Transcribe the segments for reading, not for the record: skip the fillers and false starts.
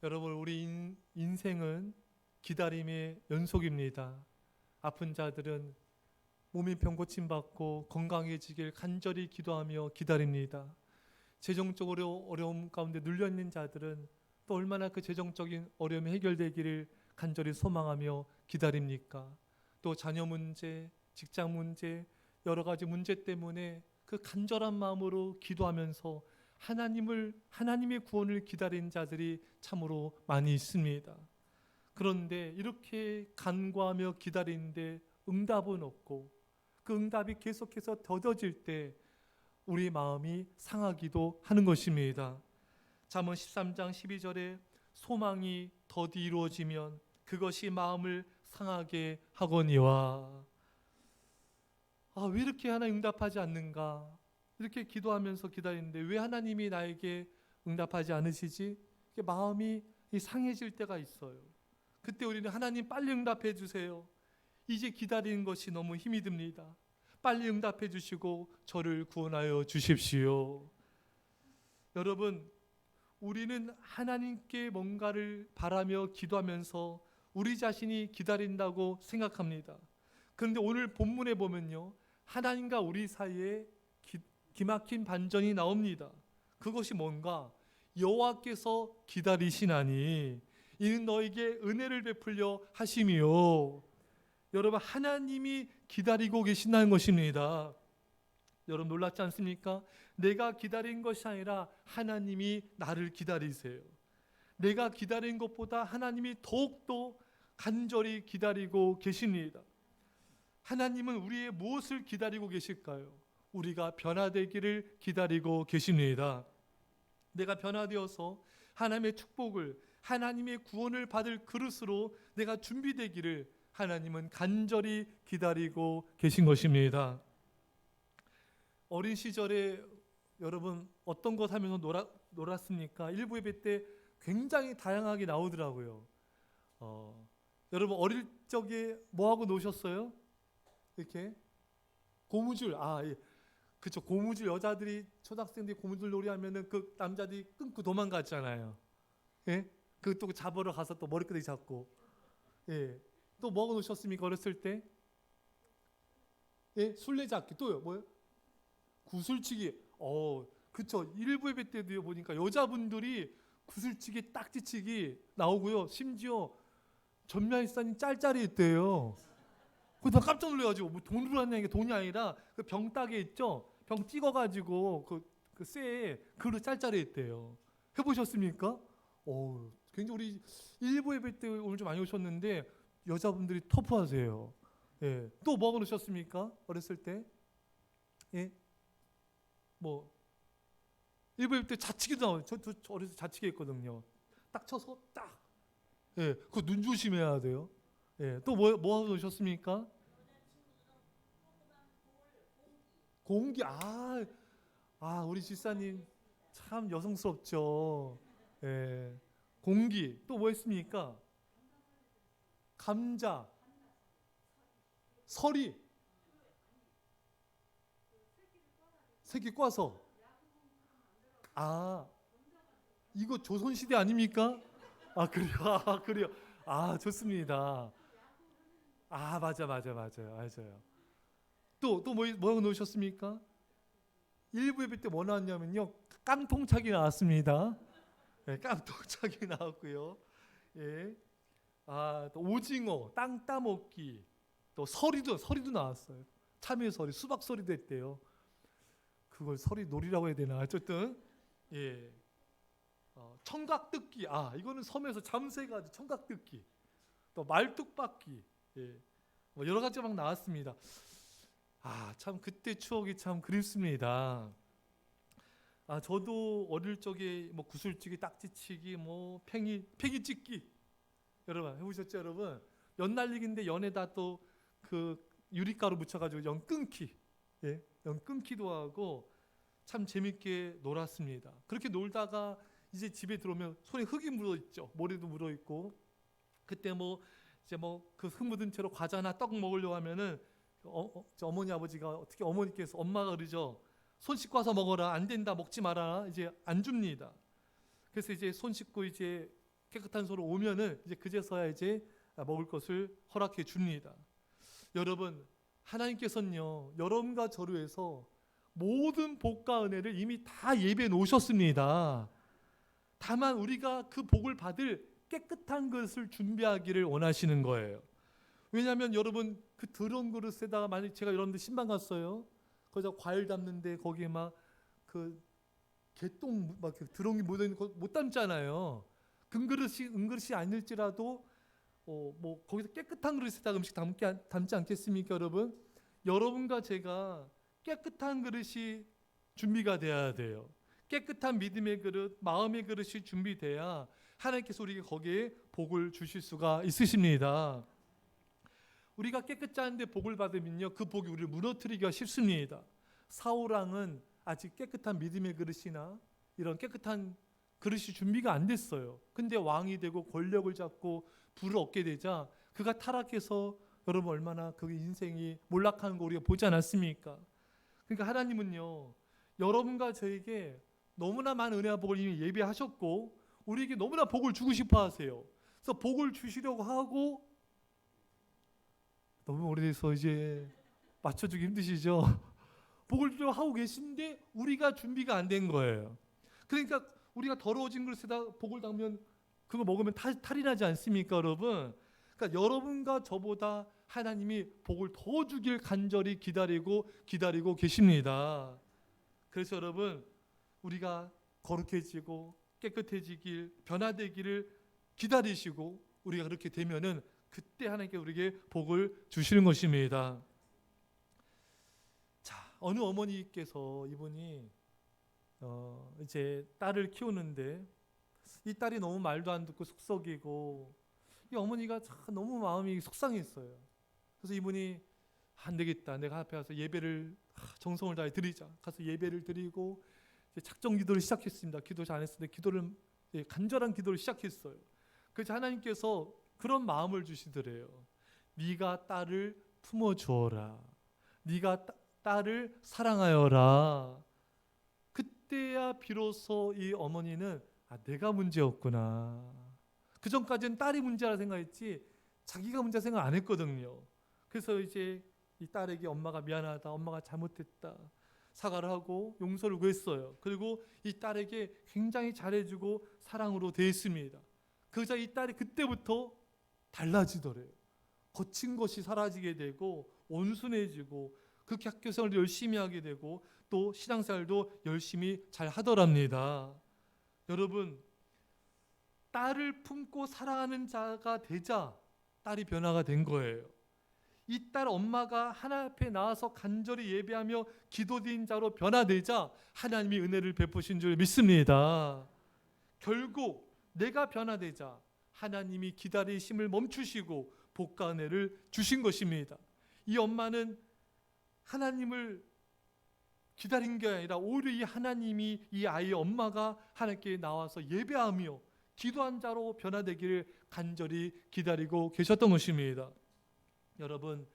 여러분, 우리 인생은 기다림의 연속입니다. 아픈 자들은 몸이 병 고침 받고 건강해지길 간절히 기도하며 기다립니다. 재정적으로 어려움 가운데 눌려 있는 자들은 또 얼마나 그 재정적인 어려움이 해결되기를 간절히 소망하며 기다립니까? 또 자녀 문제, 직장 문제, 여러 가지 문제 때문에 그 간절한 마음으로 기도하면서 하나님의 구원을 기다린 자들이 참으로 많이 있습니다. 그런데 이렇게 간구하며 기다리는데 응답은 없고 그 응답이 계속해서 더뎌질 때 우리 마음이 상하기도 하는 것입니다. 잠언 13장 12절에 소망이 더디 이루어지면 그것이 마음을 상하게 하거니와. 왜 이렇게 하나님 응답하지 않는가? 이렇게 기도하면서 기다리는데 왜 하나님이 나에게 응답하지 않으시지? 마음이 상해질 때가 있어요. 그때 우리는 하나님 빨리 응답해 주세요. 이제 기다리는 것이 너무 힘이 듭니다. 빨리 응답해 주시고 저를 구원하여 주십시오. 여러분, 우리는 하나님께 뭔가를 바라며 기도하면서 우리 자신이 기다린다고 생각합니다. 그런데 오늘 본문에 보면요, 하나님과 우리 사이에 기막힌 반전이 나옵니다. 그것이 뭔가? 여호와께서 기다리시나니 이는 너에게 은혜를 베풀려 하심이요. 여러분, 하나님이 기다리고 계신다는 것입니다. 여러분, 놀랍지 않습니까? 내가 기다린 것이 아니라 하나님이 나를 기다리세요. 내가 기다린 것보다 하나님이 더욱더 간절히 기다리고 계십니다. 하나님은 우리의 무엇을 기다리고 계실까요? 우리가 변화되기를 기다리고 계십니다. 내가 변화되어서 하나님의 축복을, 하나님의 구원을 받을 그릇으로 내가 준비되기를 하나님은 간절히 기다리고 계신 것입니다. 어린 시절에 여러분 어떤 것 하면서 놀았습니까? 일부 예배 때 굉장히 다양하게 나오더라고요. 여러분 어릴 적에 뭐 하고 노셨어요? 이렇게 고무줄, 예. 그쵸, 고무줄. 여자들이 초등학생들이 고무줄 놀이 하면은 그 남자들이 끊고 도망갔잖아요. 예? 그 또 잡으러 가서 또 머리끄댕이 잡고. 예. 또 뭐 하고 노셨습니까? 어렸을 때? 예? 술래잡기. 또요? 뭐요? 구슬치기. 그쵸. 일부 예배 때도 보니까 여자분들이 구슬치기, 딱지치기 나오고요. 심지어 전면일산이 짤짤이 있대요. 그래서 깜짝 놀래가지고 뭐 돈으로 하는 게 돈이 아니라 그 병따개 있죠? 병 찍어가지고 그 쇠에 그로 짤짤이 있대요. 해보셨습니까? 굉장히 우리 일부 예배 때 오늘 좀 많이 오셨는데 여자분들이 터프하세요. 예. 또 뭐 그러셨습니까? 어렸을 때? 예? 뭐 일부 예배 때 자치기도 나와요. 저 어렸을 때 자치기 했거든요. 딱 쳐서 딱. 예. 그거 눈 조심해야 돼요. 예. 또 뭐 하고 노셨습니까? 공기. 우리 집사님 참 여성스럽죠. 예. 공기. 또 뭐 했습니까? 감자. 서리. 새끼 꽈서. 이거 조선시대 아닙니까? 그래요. 그래요. 좋습니다. 맞아요. 또 뭐 하고 노셨습니까? 일부 예배 때 뭐 나왔냐면요, 깡통차기 나왔습니다. 네, 깡통차기 나왔고요. 예. 또 오징어, 땅 따먹기, 또 서리도 나왔어요. 참외서리, 수박서리도 했대요. 그걸 서리 놀이라고 해야 되나? 어쨌든 예. 청각뜯기. 이거는 섬에서 잠새가지고 청각뜯기. 또 말뚝박기. 예. 뭐 여러 가지 막 나왔습니다. 참 그때 추억이 참 그립습니다. 저도 어릴 적에 뭐 구슬치기, 딱지치기, 뭐 팽이 찍기 여러분 해보셨죠, 여러분? 연 날리기인데 연에다 또 그 유리가루 묻혀가지고 연 끊기, 예, 연 끊기도 하고 참 재밌게 놀았습니다. 그렇게 놀다가 이제 집에 들어오면 손에 흙이 묻어 있죠, 모래도 묻어 있고. 그때 이제 그 흙 묻은 채로 과자나 떡 먹으려고 하면은 어머니 아버지가 어머니께서 엄마가 그러죠. 손 씻고 와서 먹어라. 안 된다. 먹지 마라. 이제 안 줍니다. 그래서 이제 손 씻고 이제 깨끗한 소로 오면은 이제 그제서야 이제 먹을 것을 허락해 줍니다. 여러분, 하나님께서는요, 여러분과 저를 위해서 모든 복과 은혜를 이미 다 예비해 놓으셨습니다. 다만 우리가 그 복을 받을 깨끗한 것을 준비하기를 원하시는 거예요. 왜냐하면 여러분, 그 더러운 그릇에다가 만약 제가 여러분들 신방 갔어요. 거기서 과일 담는데 거기에 막 그 개똥 막 더러운 게 묻어 있는 거 못 담잖아요. 은그릇이 아닐지라도 뭐 거기서 깨끗한 그릇에다가 음식 담지 않겠습니까, 여러분? 여러분과 제가 깨끗한 그릇이 준비가 돼야 돼요. 깨끗한 믿음의 그릇, 마음의 그릇이 준비돼야 하나님께서 우리에게 거기에 복을 주실 수가 있으십니다. 우리가 깨끗지 않은데 복을 받으면요, 그 복이 우리를 무너뜨리기가 쉽습니다. 사울왕은 아직 깨끗한 믿음의 그릇이나 이런 깨끗한 그릇이 준비가 안 됐어요. 근데 왕이 되고 권력을 잡고 부를 얻게 되자 그가 타락해서 여러분 얼마나 그 인생이 몰락하는 거 우리가 보지 않았습니까? 그러니까 하나님은요, 여러분과 저에게 너무나 많은 은혜와 복을 이미 예비하셨고 우리에게 너무나 복을 주고 싶어 하세요. 그래서 복을 주시려고 하고, 너무 오래돼서 이제 맞춰주기 힘드시죠? 복을 주려고 하고 계신데 우리가 준비가 안 된 거예요. 그러니까 우리가 더러워진 그릇에다 복을 담으면 그거 먹으면 탈이 나지 않습니까, 여러분? 그러니까 여러분과 저보다 하나님이 복을 더 주길 간절히 기다리고 계십니다. 그래서 여러분, 우리가 거룩해지고 깨끗해지길, 변화되기를 기다리시고 우리가 그렇게 되면은 그때 하나님께 우리에게 복을 주시는 것입니다. 자, 어느 어머니께서 이분이 이제 딸을 키우는데 이 딸이 너무 말도 안 듣고 속썩이고 이 어머니가 참 너무 마음이 속상했어요. 그래서 이분이 안 되겠다, 내가 앞에 가서 예배를 정성을 다해 드리자. 가서 예배를 드리고 이제 작정 기도를 시작했습니다. 기도 잘 안 했는데 간절한 기도를 시작했어요. 그래서 하나님께서 그런 마음을 주시더래요. 네가 딸을 품어 주어라. 네가 딸을 사랑하여라. 그때야 비로소 이 어머니는 내가 문제였구나. 그 전까지는 딸이 문제라 생각했지 자기가 문제 생각 안 했거든요. 그래서 이제 이 딸에게 엄마가 미안하다, 엄마가 잘못했다 사과를 하고 용서를 구했어요. 그리고 이 딸에게 굉장히 잘해주고 사랑으로 대했습니다. 그러자 이 딸이 그때부터 달라지더래요. 거친 것이 사라지게 되고 온순해지고 그렇게 학교생활도 열심히 하게 되고 또 신앙생활도 열심히 잘 하더랍니다. 여러분, 딸을 품고 사랑하는 자가 되자 딸이 변화가 된 거예요. 이 딸 엄마가 하나님 앞에 나와서 간절히 예배하며 기도드린 자로 변화되자 하나님이 은혜를 베푸신 줄 믿습니다. 결국 내가 변화되자 하나님이 기다리심을 멈추시고 복과 은혜를 주신 것입니다. 이 엄마는 하나님을 기다린 게 아니라 오히려 이 하나님이 이 아이의 엄마가 하나님께 나와서 예배하며 기도한 자로 변화되기를 간절히 기다리고 계셨던 것입니다. 여러분,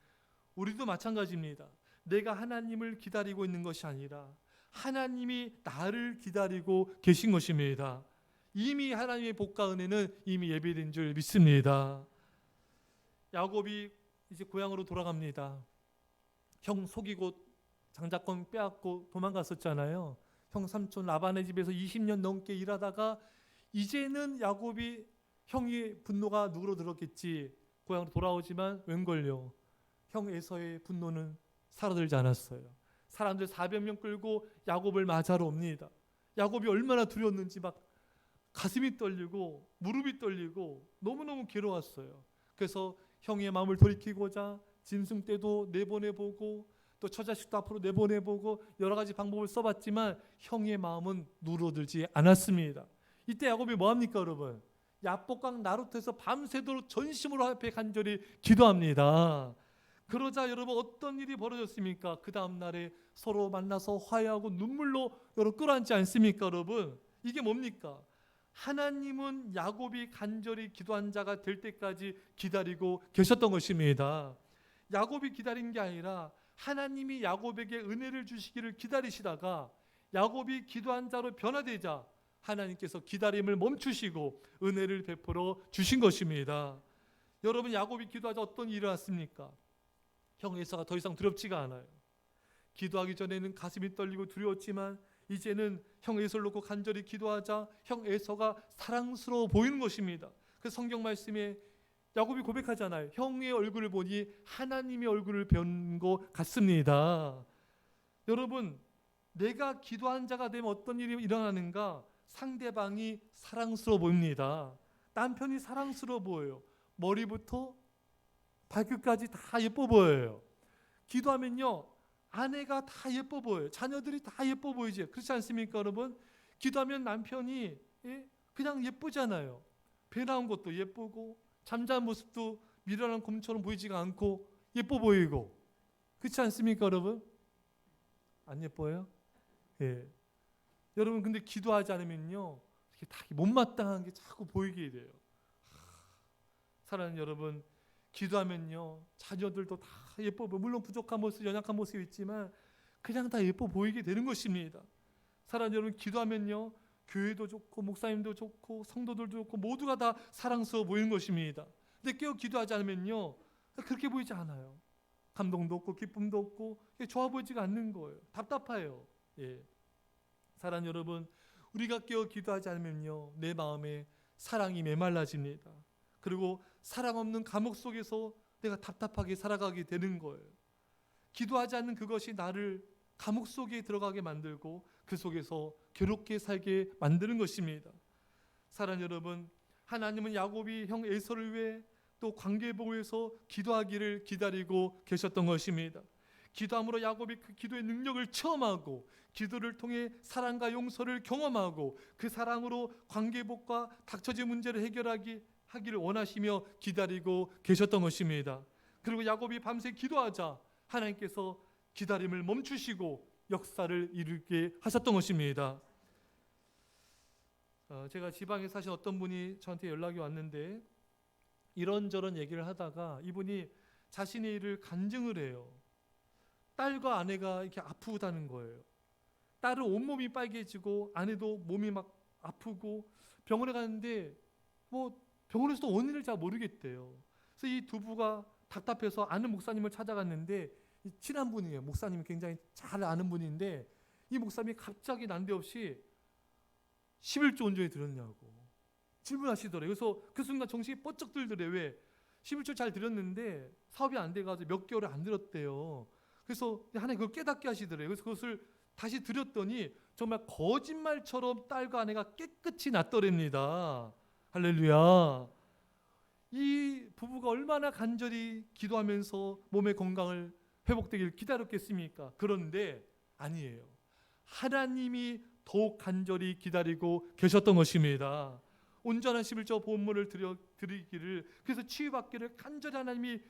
우리도 마찬가지입니다. 내가 하나님을 기다리고 있는 것이 아니라 하나님이 나를 기다리고 계신 것입니다. 이미 하나님의 복과 은혜는 이미 예비된 줄 믿습니다. 야곱이 이제 고향으로 돌아갑니다. 형 속이고 장자권 빼앗고 도망갔었잖아요. 형 삼촌 라반의 집에서 20년 넘게 일하다가 이제는 야곱이 형의 분노가 누구로 들었겠지 고향으로 돌아오지만 웬걸요, 형 에서의 분노는 사라들지 않았어요. 사람들 400명 끌고 야곱을 맞아러 옵니다. 야곱이 얼마나 두려웠는지 막 가슴이 떨리고 무릎이 떨리고 너무너무 괴로웠어요. 그래서 형의 마음을 돌이키고자 짐승떼도 내보내보고 또 처자식도 앞으로 내보내보고 여러 가지 방법을 써봤지만 형의 마음은 누르들지 않았습니다. 이때 야곱이 뭐합니까, 여러분? 야복강 나루터에서 밤새도록 전심으로 앞에 간절히 기도합니다. 그러자 여러분 어떤 일이 벌어졌습니까? 그 다음날에 서로 만나서 화해하고 눈물로 여러분 끌어안지 않습니까, 여러분? 이게 뭡니까? 하나님은 야곱이 간절히 기도한 자가 될 때까지 기다리고 계셨던 것입니다. 야곱이 기다린 게 아니라 하나님이 야곱에게 은혜를 주시기를 기다리시다가 야곱이 기도한 자로 변화되자 하나님께서 기다림을 멈추시고 은혜를 베풀어 주신 것입니다. 여러분, 야곱이 기도하자 어떤 일이 왔습니까? 형 에서가 더 이상 두렵지가 않아요. 기도하기 전에는 가슴이 떨리고 두려웠지만 이제는 형 에서를 놓고 간절히 기도하자 형 에서가 사랑스러워 보이는 것입니다. 그 성경 말씀에 야곱이 고백하잖아요. 형의 얼굴을 보니 하나님의 얼굴을 본 것 같습니다. 여러분, 내가 기도한 자가 되면 어떤 일이 일어나는가? 상대방이 사랑스러워 보입니다. 남편이 사랑스러워 보여요. 머리부터 발끝까지 다 예뻐 보여요. 기도하면요, 아내가 다 예뻐 보여요. 자녀들이 다 예뻐 보이지. 그렇지 않습니까, 여러분? 기도하면 남편이 그냥 예쁘잖아요. 배 나온 것도 예쁘고 잠자는 모습도 미련한 곰처럼 보이지가 않고 예뻐 보이고. 그렇지 않습니까, 여러분? 안 예뻐요? 예. 여러분, 근데 기도하지 않으면요, 이렇게 다 못마땅한 게 자꾸 보이게 돼요. 사랑하는 여러분, 기도하면요, 자녀들도 다 예뻐 보여. 물론 부족한 모습, 연약한 모습이 있지만 그냥 다 예뻐 보이게 되는 것입니다. 사랑하는 여러분, 기도하면요, 교회도 좋고 목사님도 좋고 성도들도 좋고 모두가 다 사랑스러워 보이는 것입니다. 근데 깨어 기도하지 않으면요, 그렇게 보이지 않아요. 감동도 없고 기쁨도 없고 좋아 보이지가 않는 거예요. 답답해요. 예. 사랑하는 여러분, 우리가 깨어 기도하지 않으면요, 내 마음에 사랑이 메말라집니다. 그리고 사랑 없는 감옥 속에서 내가 답답하게 살아가게 되는 거예요. 기도하지 않는 그것이 나를 감옥 속에 들어가게 만들고 그 속에서 괴롭게 살게 만드는 것입니다. 사랑하는 여러분, 하나님은 야곱이 형 에서를 위해 또 관계복을 위해서 기도하기를 기다리고 계셨던 것입니다. 기도함으로 야곱이 그 기도의 능력을 체험하고 기도를 통해 사랑과 용서를 경험하고 그 사랑으로 관계복과 닥쳐진 문제를 하기를 원하시며 기다리고 계셨던 것입니다. 그리고 야곱이 밤새 기도하자 하나님께서 기다림을 멈추시고 역사를 이루게 하셨던 것입니다. 제가 지방에 사신 어떤 분이 저한테 연락이 왔는데 이런저런 얘기를 하다가 이분이 자신의 일을 간증을 해요. 딸과 아내가 이렇게 아프다는 거예요. 딸은 온몸이 빨개지고 아내도 몸이 막 아프고 병원에 갔는데 병원에서도 원인을 잘 모르겠대요. 그래서 이 두 부가 답답해서 아는 목사님을 찾아갔는데 친한 분이에요. 목사님이 굉장히 잘 아는 분인데 이 목사님이 갑자기 난데없이 11조 온전히 들었냐고 질문하시더래요. 그래서 그 순간 정신이 번쩍 들더래요. 왜? 11조 잘 들었는데 사업이 안 돼가지고 몇 개월을 안 들었대요. 그래서 하나님 그걸 깨닫게 하시더래요. 그래서 그것을 다시 들었더니 정말 거짓말처럼 딸과 아내가 깨끗이 낫더랍니다. 할렐루야. 이 부부가 얼마나 간절히 기도하면서 몸의 건강을 회복되길 기다렸겠습니까? 그런데 아니에요. 하나님이 더욱 간절히 기다리고 계셨던 것입니다. 온전한 11조 보험물을 드리기를, 그래서 치유받기를 간절히 하나님이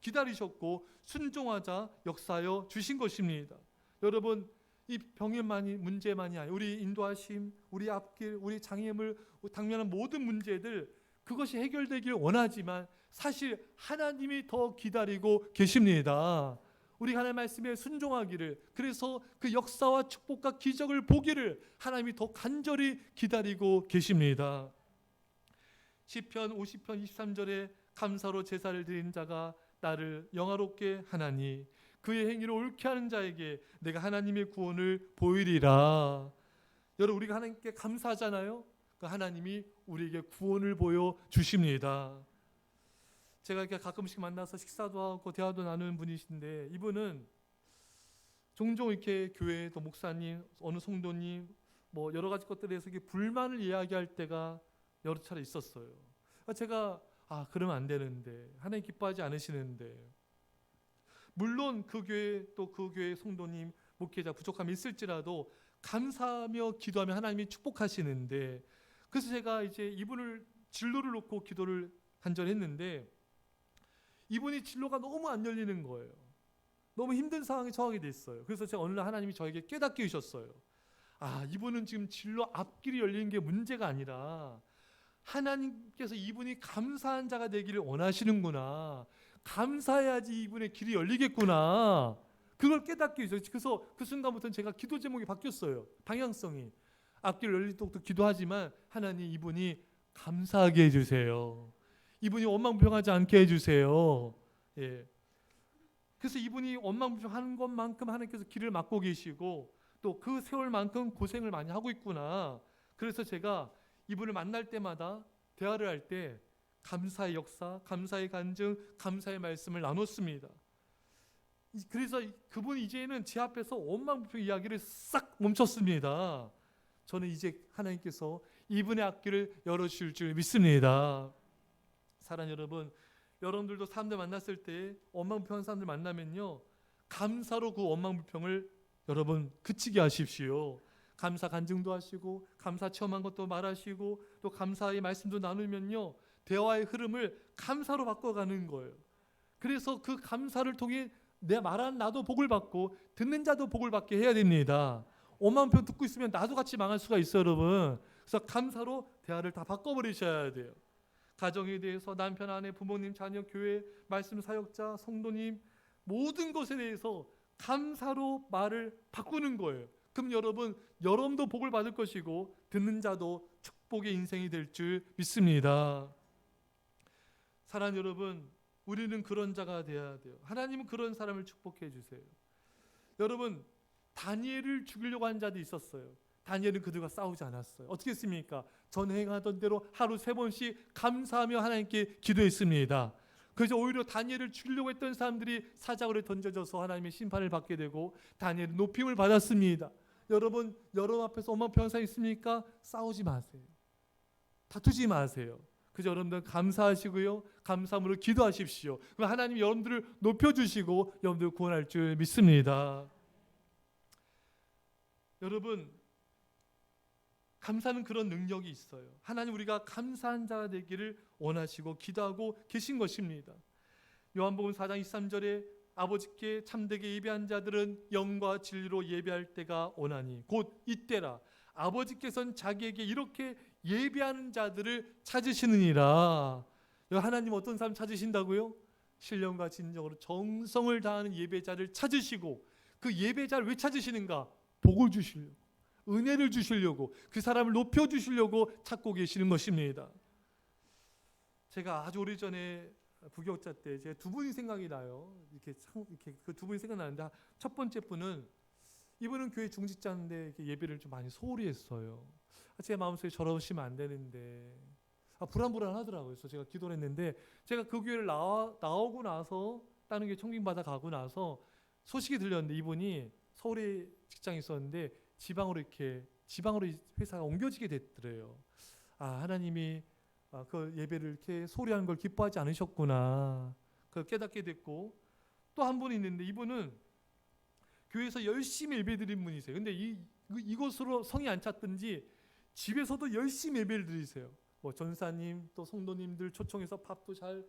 기다리셨고 순종하자 역사하여 주신 것입니다. 여러분, 이 병에만이 문제만이 아니에요. 우리 인도하심, 우리 앞길, 우리 장애물 당면한 모든 문제들, 그것이 해결되길 원하지만 사실 하나님이 더 기다리고 계십니다. 우리 하나님 말씀에 순종하기를, 그래서 그 역사와 축복과 기적을 보기를 하나님이 더 간절히 기다리고 계십니다. 시편 50편 23절에 감사로 제사를 드린 자가 나를 영화롭게 하나니 그의 행위를 옳게 하는 자에게 내가 하나님의 구원을 보이리라. 여러분, 우리가 하나님께 감사하잖아요. 그 하나님이 우리에게 구원을 보여 주십니다. 제가 이렇게 가끔씩 만나서 식사도 하고 대화도 나누는 분이신데 이분은 종종 이렇게 교회 또 목사님, 어느 성도님 여러 가지 것들에 대해서 불만을 이야기할 때가 여러 차례 있었어요. 제가 그러면 안 되는데, 하나님 기뻐하지 않으시는데, 물론 그 교회 또 그 교회 성도님, 목회자 부족함이 있을지라도 감사하며 기도하면 하나님이 축복하시는데, 그래서 제가 이제 이분을 진로를 놓고 기도를 간절히 했는데 이분이 진로가 너무 안 열리는 거예요. 너무 힘든 상황에 처하게 됐어요. 그래서 제가 어느 날 하나님이 저에게 깨닫게 해주셨어요. 이분은 지금 진로 앞길이 열리는 게 문제가 아니라 하나님께서 이분이 감사한 자가 되기를 원하시는구나. 감사해야지 이분의 길이 열리겠구나. 그걸 깨닫게 해주셨어요. 그래서 그 순간부터는 제가 기도 제목이 바뀌었어요. 방향성이. 악기를 열리도록 기도하지만 하나님 이분이 감사하게 해주세요. 이분이 원망불평하지 않게 해주세요. 예. 그래서 이분이 원망불평하는 것만큼 하나님께서 길을 막고 계시고 또 그 세월만큼 고생을 많이 하고 있구나. 그래서 제가 이분을 만날 때마다 대화를 할 때 감사의 역사, 감사의 간증, 감사의 말씀을 나눴습니다. 그래서 그분이 이제는 제 앞에서 원망불평 이야기를 싹 멈췄습니다. 저는 이제 하나님께서 이분의 앞길을 열어주실 줄 믿습니다. 사랑하는 여러분, 여러분들도 사람들 만났을 때 원망불평한 사람들 만나면요, 감사로 그 원망불평을 여러분 그치게 하십시오. 감사 간증도 하시고 감사 체험한 것도 말하시고 또 감사의 말씀도 나누면요, 대화의 흐름을 감사로 바꿔가는 거예요. 그래서 그 감사를 통해 내 말하는 나도 복을 받고 듣는 자도 복을 받게 해야 됩니다. 원망불평 듣고 있으면 나도 같이 망할 수가 있어요, 여러분. 그래서 감사로 대화를 다 바꿔버리셔야 돼요. 가정에 대해서 남편, 아내, 부모님, 자녀, 교회, 말씀 사역자, 성도님 모든 것에 대해서 감사로 말을 바꾸는 거예요. 그럼 여러분도 복을 받을 것이고 듣는 자도 축복의 인생이 될 줄 믿습니다. 사랑하는 여러분, 우리는 그런 자가 되어야 돼요. 하나님은 그런 사람을 축복해 주세요. 여러분, 다니엘을 죽이려고 한 자도 있었어요. 다니엘은 그들과 싸우지 않았어요. 어떻게 했습니까? 전행하던 대로 하루 3번씩 감사하며 하나님께 기도했습니다. 그래서 오히려 다니엘을 죽이려고 했던 사람들이 사자굴에 던져져서 하나님의 심판을 받게 되고 다니엘은 높임을 받았습니다. 여러분 앞에서 원망평상 있습니까? 싸우지 마세요. 다투지 마세요. 그저 여러분들 감사하시고요, 감사함으로 기도하십시오. 그럼 하나님이 여러분들을 높여주시고 여러분들을 구원할 줄 믿습니다. 여러분, 감사는 그런 능력이 있어요. 하나님 우리가 감사한 자가 되기를 원하시고 기도하고 계신 것입니다. 요한복음 4장 23절에 아버지께 참되게 예배한 자들은 영과 진리로 예배할 때가 오나니 곧 이때라. 아버지께서는 자기에게 이렇게 예배하는 자들을 찾으시느니라. 하나님 어떤 사람 찾으신다고요? 신령과 진정으로 정성을 다하는 예배자를 찾으시고, 그 예배자를 왜 찾으시는가? 복을 주시려고, 은혜를 주시려고, 그 사람을 높여주시려고 찾고 계시는 것입니다. 제가 아주 오래전에 부교육자 때 제가 두 분이 생각이 나요. 이렇게 그 두 분이 생각나는데, 첫 번째 분은 이분은 교회 중직자인데 예배를 좀 많이 소홀히 했어요. 제 마음속에 저러시면 안 되는데 불안불안하더라고요. 그래서 제가 기도를 했는데, 제가 그 교회를 나오고 나서 다른 교회 청빙받아 가고 나서 소식이 들렸는데, 이분이 서울에 직장에 있었는데 지방으로 회사가 옮겨지게 됐더래요. 하나님이 그 예배를 이렇게 소홀히 하는 걸 기뻐하지 않으셨구나, 그걸 깨닫게 됐고, 또 한 분이 있는데 이분은 교회에서 열심히 예배드린 분이세요. 근데 이곳으로 성이 안 찼든지 집에서도 열심히 예배를 드리세요. 뭐 전사님 또 성도님들 초청해서 밥도 잘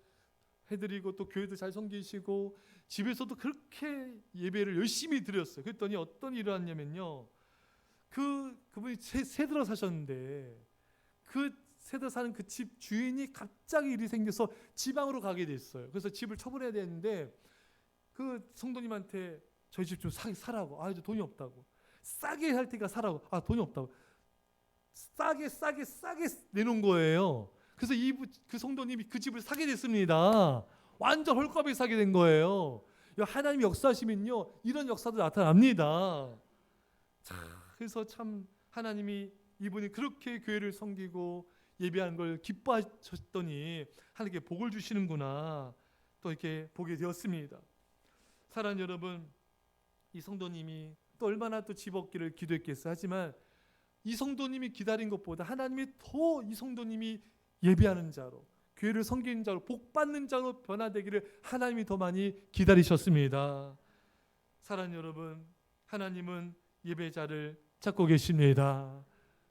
해드리고 또 교회도 잘 섬기시고 집에서도 그렇게 예배를 열심히 드렸어요. 그랬더니 어떤 일을 했냐면요, 그분이 새 들어 사셨는데 그 새 들어 사는 그 집 주인이 갑자기 일이 생겨서 지방으로 가게 됐어요. 그래서 집을 처분해야 되는데 그 성도님한테 저희 집 좀 사라고. 이제 돈이 없다고. 싸게 할 테니까 사라고. 돈이 없다고. 싸게 내놓은 거예요. 그래서 그 성도님이 그 집을 사게 됐습니다. 완전 헐값에 사게 된 거예요. 하나님이 역사하시면요, 이런 역사도 나타납니다. 그래서 참 하나님이 이분이 그렇게 교회를 섬기고 예배하는 걸 기뻐하셨더니 하나님께 복을 주시는구나, 또 이렇게 보게 되었습니다. 사랑하는 여러분, 이 성도님이 또 얼마나 또 집 얻기를 기도했겠어요. 하지만 이 성도님이 기다린 것보다 하나님이 더 이 성도님이 예배하는 자로, 교회를 섬기는 자로, 복받는 자로 변화되기를 하나님이 더 많이 기다리셨습니다. 사랑하는 여러분, 하나님은 예배자를 찾고 계십니다.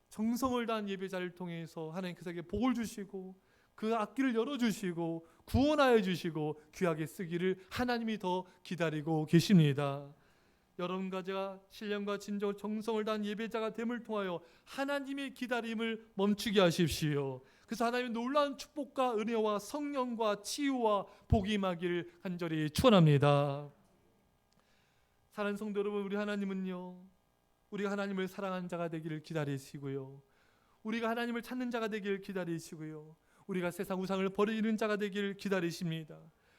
정성을 다한 예배자를 통해서 하나님께서 복을 주시고 그 앞길을 열어주시고 구원하여 주시고 귀하게 쓰기를 하나님이 더 기다리고 계십니다. 여러분과 제가 신령과 진정 정성을 다한 예배자가 됨을 통하여 하나님의 기다림을 멈추게 하십시오. 그래서 하나님의 놀라운 축복과 은혜와 성령과 치유와 복이 임하기를 간절히 축원합니다. 사랑하는 성도 여러분, 우리 하나님은요, 우리가 하나님을 사랑하는 자가 되기를 기다리시고요. 우리가 하나님을 찾는 자가 되기를 기다리시고요. 우리가 세상 우상을 버리는 자가 되기를 기다리십니다.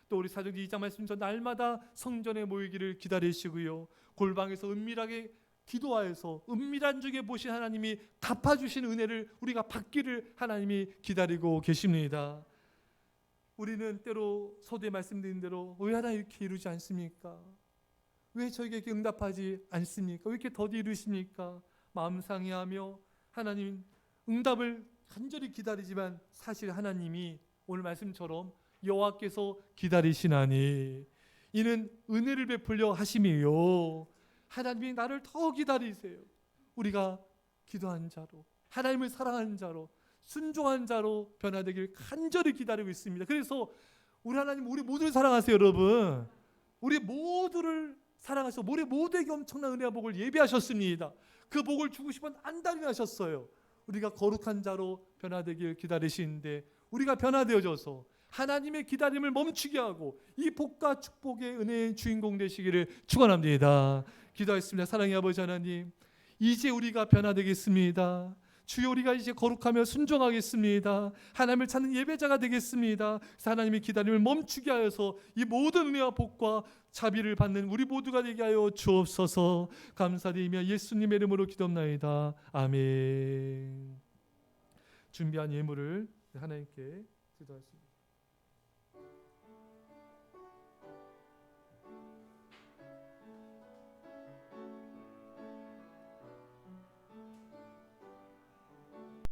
또 우리 사도행전 2장 말씀처럼 날마다 성전에 모이기를 기다리시고요. 골방에서 은밀하게 기도하여서 은밀한 중에 보신 하나님이 갚아주신 은혜를 우리가 받기를 하나님이 기다리고 계십니다. 우리는 때로 서두에 말씀드린 대로 왜 하나님 이렇게 이루지 않습니까? 왜 저에게 응답하지 않습니까? 왜 이렇게 더디 이루십니까? 마음 상해하며 하나님 응답을 간절히 기다리지만 사실 하나님이 오늘 말씀처럼 여호와께서 기다리시나니 이는 은혜를 베풀려 하심이요. 하나님이 나를 더 기다리세요. 우리가 기도한 자로, 하나님을 사랑하는 자로, 순종한 자로 변화되길 간절히 기다리고 있습니다. 그래서 우리 하나님 우리 모두를 사랑하세요. 여러분, 우리 모두를 사랑하셔서 우리 모두에게 엄청난 은혜와 복을 예비하셨습니다. 그 복을 주고 싶은 안달이 나셨어요. 우리가 거룩한 자로 변화되길 기다리시는데 우리가 변화되어져서 하나님의 기다림을 멈추게 하고 이 복과 축복의 은혜의 주인공 되시기를 축원합니다. 기도하겠습니다. 사랑의 아버지 하나님, 이제 우리가 변화되겠습니다. 주여, 우리가 이제 거룩하며 순종하겠습니다. 하나님을 찾는 예배자가 되겠습니다. 그래서 하나님의 기다림을 멈추게 하여서 이 모든 은혜와 복과 자비를 받는 우리 모두가 되게 하여 주옵소서. 감사드리며 예수님의 이름으로 기도합나이다. 아멘. 준비한 예물을 하나님께 기도하십니다.